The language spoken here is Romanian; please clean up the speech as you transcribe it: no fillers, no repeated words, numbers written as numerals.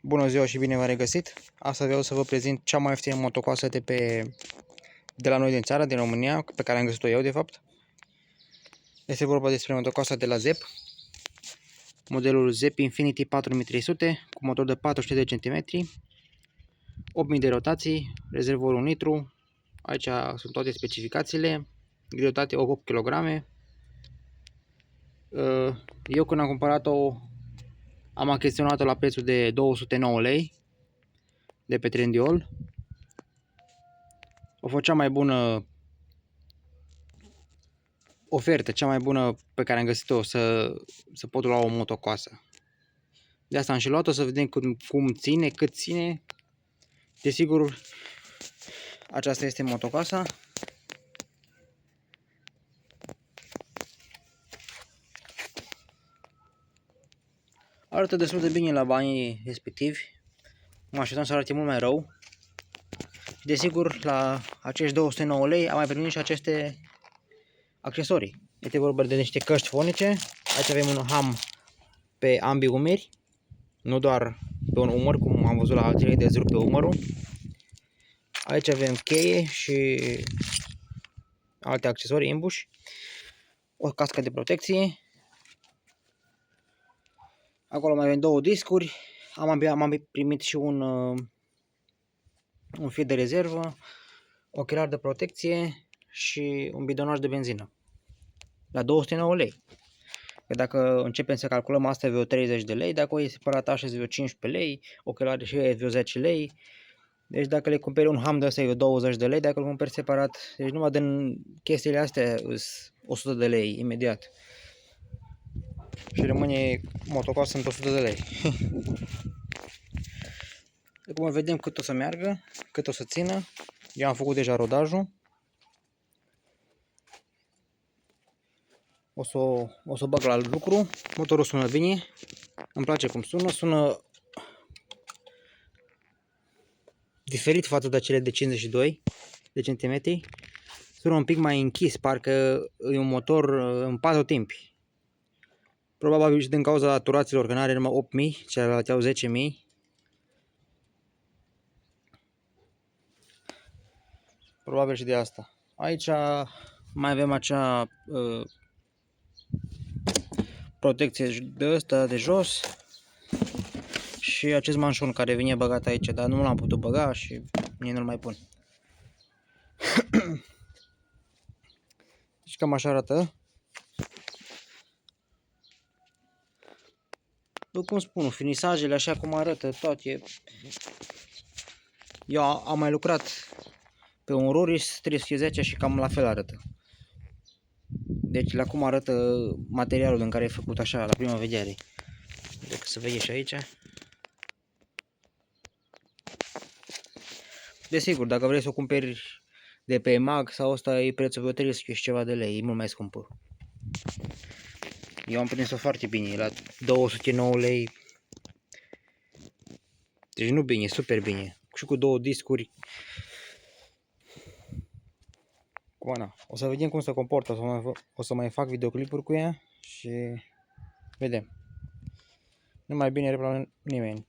Bună ziua și bine v-am regăsit! Astăzi vreau să vă prezint cea mai ieftină motocoasă de la noi din țară, din România, pe care am găsit-o eu de fapt. Este vorba despre motocoasa de la ZEP, modelul ZEP Infinity 4300 cu motor de 400 de cm, 8000 de rotații, rezervor 1 litru. Aici sunt toate specificațiile, greutate 8 kg. Eu când am cumpărat-o am achiziționat-o la prețul de 209 lei de pe Trendyol. A fost cea mai bună ofertă, cea mai bună pe care am găsit-o să pot lua o motocoasă. De asta am și luat-o, să vedem cum ține, cât ține. Desigur, aceasta este motocoasa. Arată destul de bine la banii respectivi. Mă așteptam să arate mult mai rău. Desigur, la acești 209 lei am mai primit și aceste accesorii. Este vorba de niște căști fonice. Aici avem un ham pe ambii umeri, nu doar pe un umăr, cum am văzut la altele de zrup pe umărul. Aici avem cheie și alte accesorii imbuși, o cască de protecție. Acolo mai avem două discuri. Am primit și un fir de rezervă, ochelari de protecție și un bidonaj de benzină. La 209 lei. Că dacă începem să calculăm, asta e vreo 30 de lei, dacă o e separat așa, e vreo 15 lei, ochelari și e vreo 10 lei. Deci dacă le cumperi un ham de ăsta e vreo 20 de lei, dacă îl cumperi separat, deci numai din chestiile astea sunt 100 de lei imediat. Și rămâne motocoasă sunt 100 de lei. Acum vedem cât o să meargă, cât o să țină. Eu am făcut deja rodajul. O să o bag la lucru. Motorul sună bine. Îmi place cum sună. Sună diferit față de cele de 52 de centimetri. Sună un pic mai închis, parcă e un motor în 4 timpi. Probabil și din cauza turaților, că n-are numai 8000, celelalte au 10000. Probabil și de asta. Aici mai avem acea protecție de ăsta de jos și acest manșon care vine băgat aici, dar nu l-am putut băga și nici nu-l mai pun. Deci cam așa arată. După cum spun, finisajele așa cum arată toate. Eu am mai lucrat pe un Roris 310 și cam la fel arată. Deci la cum arată materialul în care e făcut așa la prima vedere. Deci să vede și aici. Desigur, dacă vrei să o cumperi de pe EMAG sau ăsta e prețul pe 300 și ceva de lei, e mult mai scumpă. Eu am prins-o foarte bine, la 209 lei. Deci nu bine, super bine. Și cu două discuri. Bona. O să vedem cum se comportă, o să mai fac videoclipuri cu ea și vedem. Nu mai bine repla nimeni.